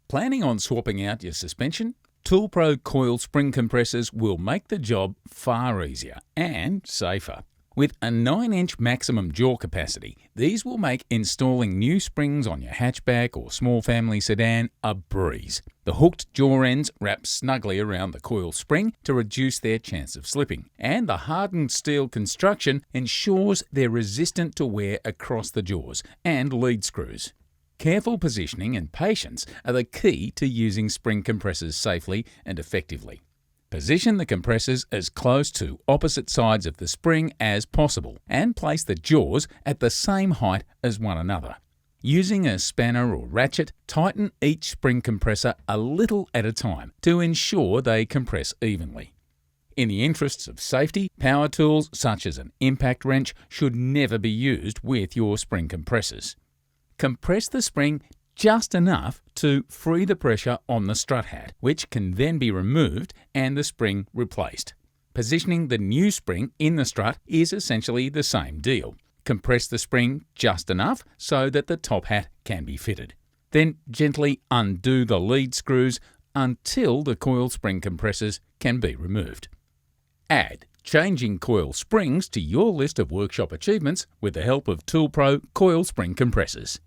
Planning on swapping out your suspension? ToolPRO Coil spring compressors will make the job far easier and safer. With a 9-inch maximum jaw capacity, these will make installing new springs on your hatchback or small family sedan a breeze. The hooked jaw ends wrap snugly around the coil spring to reduce their chance of slipping, and the hardened steel construction ensures they're resistant to wear across the jaws and lead screws. Careful positioning and patience are the key to using spring compressors safely and effectively. Position the compressors as close to opposite sides of the spring as possible and place the jaws at the same height as one another. Using a spanner or ratchet, tighten each spring compressor a little at a time to ensure they compress evenly. In the interests of safety, power tools such as an impact wrench should never be used with your spring compressors. Compress the spring just enough to free the pressure on the strut hat, which can then be removed and the spring replaced. Positioning the new spring in the strut is essentially the same deal. Compress the spring just enough so that the top hat can be fitted. Then gently undo the lead screws until the coil spring compressors can be removed. Add changing coil springs to your list of workshop achievements with the help of ToolPRO Coil spring compressors.